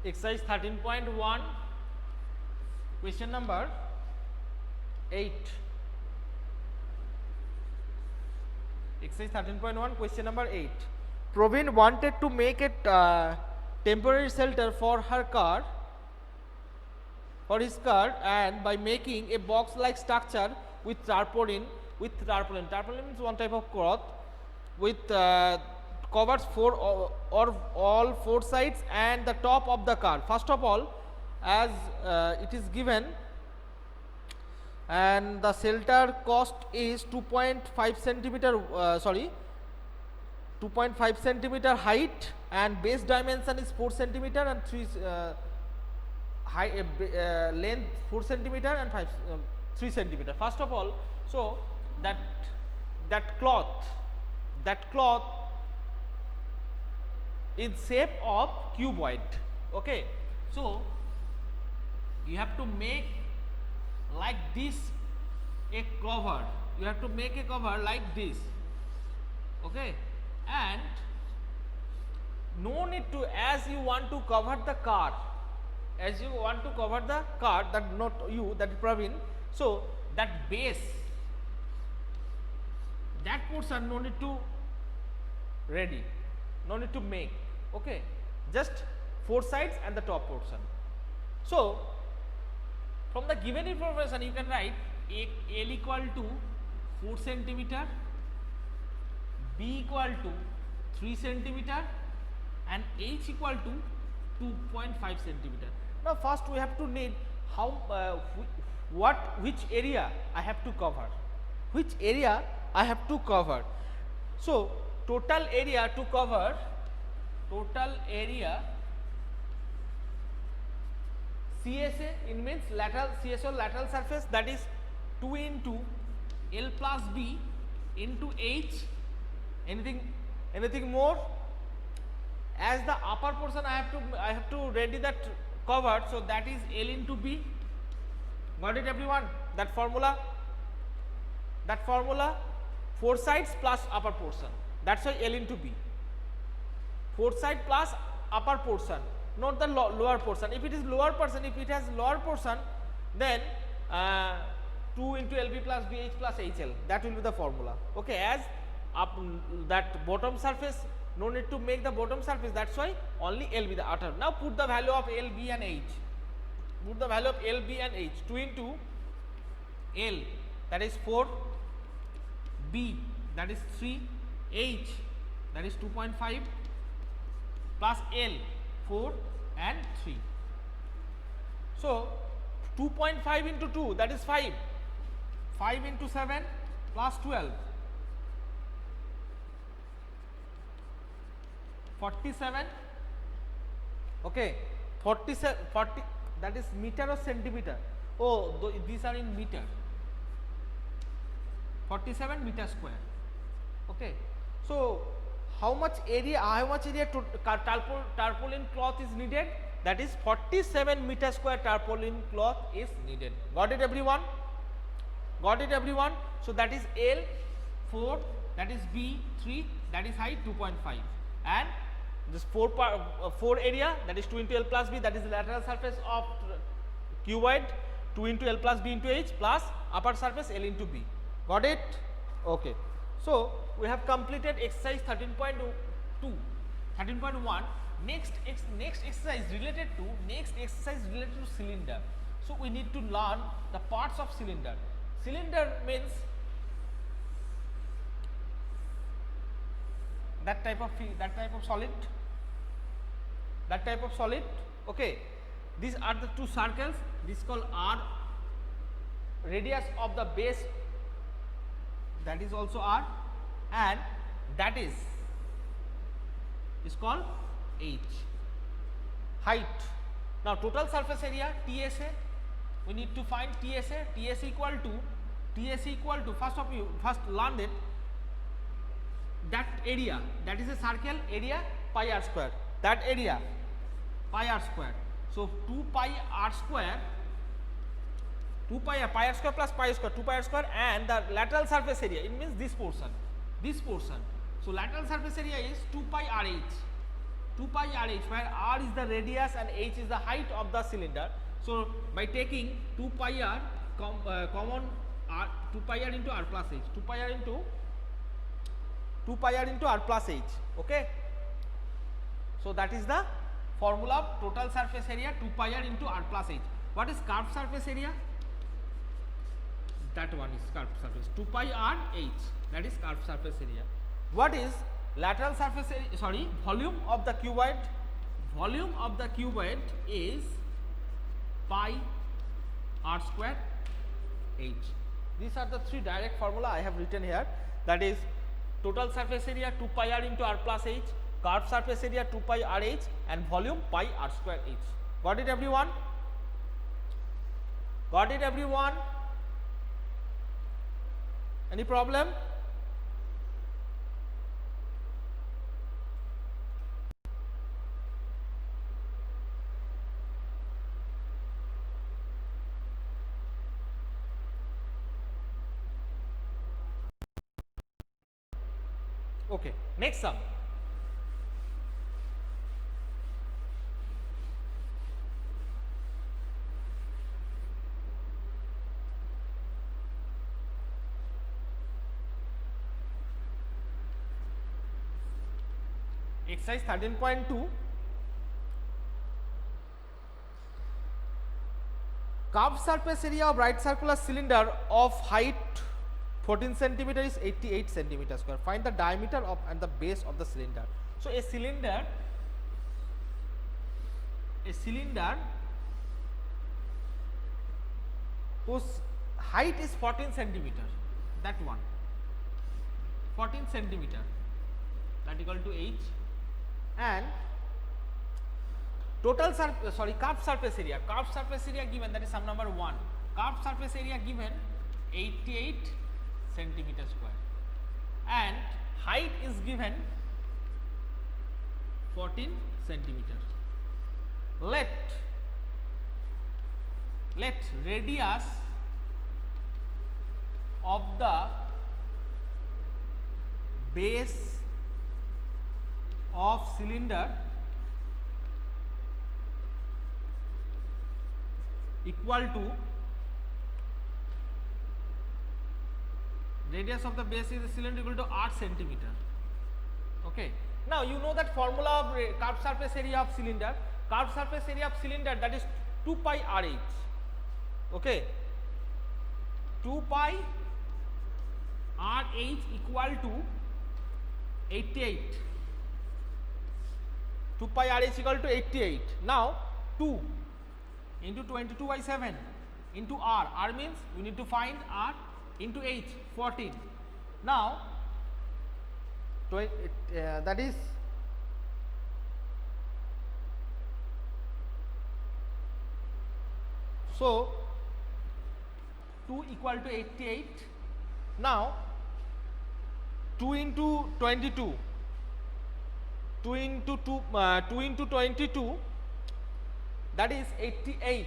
Exercise 13.1, question number 8. Exercise 13.1, question number 8. Proveen wanted to make a temporary shelter for her car, for his car, and by making a box-like structure with tarpaulin. Tarpaulin means one type of cloth with covers all four sides and the top of the car. First of all, as it is given, and the shelter cost is 2.5 centimeter 2.5 centimeter height, and base dimension is 4 centimeter and 3 length 4 centimeter and 3 centimeter. First of all, so that cloth in shape of cuboid. Okay, so you have to make like this a cover. You have to make a cover like this. Okay, and no need to, as you want to cover the car, that not you, that is Praveen. So that base, that portion no need to ready, no need to make. Okay, just four sides and the top portion. So from the given information you can write L equal to 4 centimeter, B equal to 3 centimeter, and H equal to 2.5 centimeter. Now first we have to need how which area I have to cover. So total area to cover, CSA, it means lateral CSA, lateral surface, that is 2 into L plus B into H. Anything more? As the upper portion I have to ready that cover, so that is L into B. Got it everyone? That formula 4 sides plus upper portion, that's why L into B. 4 side plus upper portion, not the lower portion. If it is lower portion, if it has lower portion, then 2 into LB plus BH plus HL, that will be the formula. Okay, as that bottom surface, no need to make the bottom surface, that's why only LB the outer. Now put the value of LB and H. 2 into L, that is 4, B, that is 3, H, that is 2.5, plus L, 4 and 3. So 2.5 into 2, that is 5. 5 into 7 plus 12. 47. Okay, 40, that is meter or centimeter? Oh, these are in meter. 47 meter square. Okay, so how much area to tarpaulin cloth is needed? That is 47 meter square tarpaulin cloth is needed. Got it everyone? So that is L 4, that is B 3, that is height 2.5, and this 4 area, that is 2 into L plus B, that is the lateral surface of cuboid, 2 into L plus B into H, plus upper surface L into B. Got it? Okay. So we have completed exercise 13.1. Next exercise related to cylinder. So we need to learn the parts of cylinder. Cylinder means that type of solid. Okay, these are the two circles. This is called R. Radius of the base, that is also R, and that is called H. Height. Now total surface area, TSA, we need to find TSA. TSA equal to first learn it, that area, that is a circle area, pi r square, that area pi r square. So 2 pi r square, pi r square plus pi square, 2 pi r square, and the lateral surface area, it means this portion. So lateral surface area is 2 pi RH. 2 pi rh, where r is the radius and h is the height of the cylinder. So by taking 2 pi r common r, 2 pi r into r plus h, 2 pi r into r plus h. Okay, so that is the formula of total surface area, 2 pi r into r plus h. What is curved surface area? That one is curved surface, 2 pi r h, that is curved surface area. What is lateral surface area, sorry, volume of the cuboid? Volume of the cuboid is pi r square h. These are the three direct formula I have written here, that is total surface area 2 pi r into r plus h, curved surface area 2 pi r h, and volume pi r square h. Got it everyone? Got it everyone? Any problem? Okay, next sum. Exercise 13.2. Curved surface area of right circular cylinder of height 14 centimeter is 88 centimeter square. Find the diameter of and the base of the cylinder. So a cylinder whose height is 14 centimeter, that one, 14 centimeter, that equal to h, and total curved surface area given, that is sum number 1. Curved surface area given 88 centimeter square, and height is given 14 centimeter. Let radius of the base of cylinder equal to radius of the base is the cylinder equal to r centimeter. Okay. Now you know that formula of curved surface area of cylinder. Curved surface area of cylinder, that is 2 pi rh. Okay. 2 pi rh equal to 88. 2 pi rh equal to 88. Now 2 into 22 by 7 into r means we need to find r, into h 14. Now that is so 2 equal to 88. Now 2 into 22, 2 into 22, that is 88.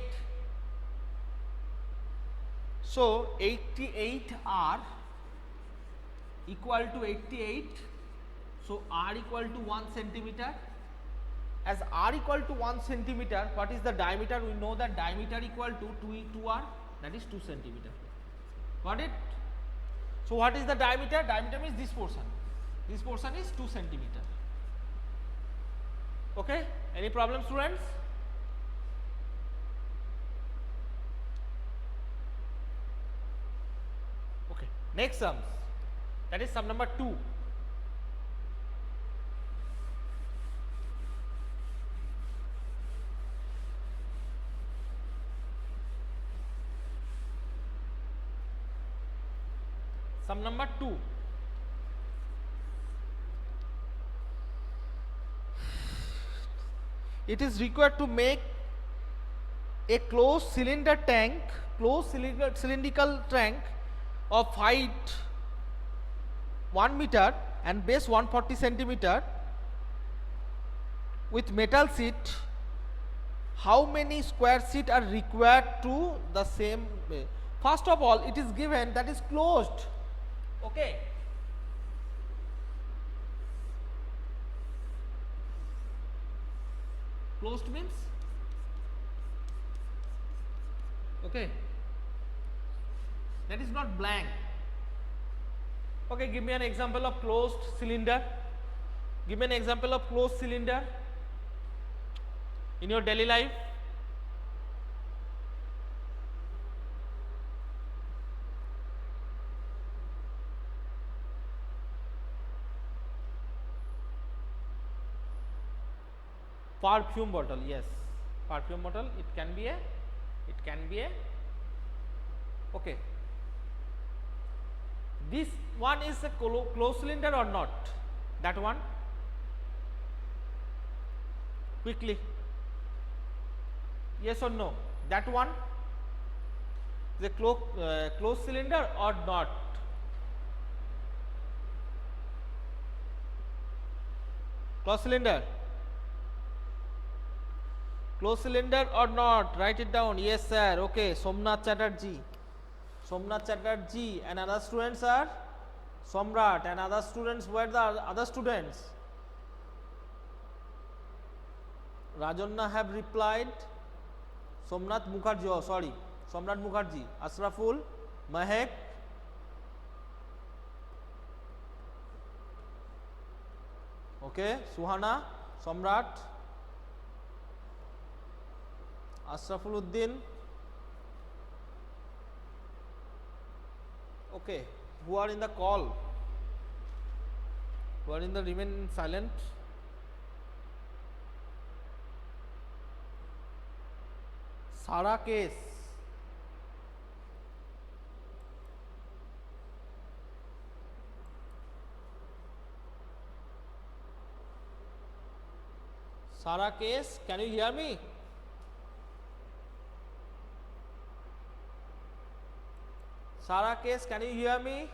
So 88 r equal to 88. So r equal to 1 centimeter. As r equal to 1 centimeter, what is the diameter? We know that diameter equal to 2r, that is 2 centimeter. Got it? So what is the diameter? Diameter means this portion. This portion is 2 centimeter. Okay? Any problem, students? Okay. Next sums. That is sum number 2. Sum number 2. It is required to make a closed cylindrical tank of height 1 meter and base 140 centimeter with metal sheet. How many square sheet are required to the same way? First of all, it is given that is closed. Okay. Closed means, okay, that is not blank. Okay, give me an example of closed cylinder. Give me an example of closed cylinder in your daily life. Perfume bottle, yes, perfume bottle. It can be a, okay. This one is a closed cylinder or not? That one, quickly, yes or no? That one is a closed cylinder or not? Closed cylinder. Closed cylinder or not? Write it down. Yes, sir. Okay. Somnath Chatterjee. Somnath Chatterjee and other students are Samrat, and other students were the other students. Rajanna have replied. Somnath Mukherjee. Oh, sorry. Somnath Mukherjee. Asraful, Mahek. Okay. Suhana, Samrat. Asrafuluddin. Okay, who are in the call? Who are in the remain silent? Sara case. Sara case, can you hear me? Sara case, can you hear me?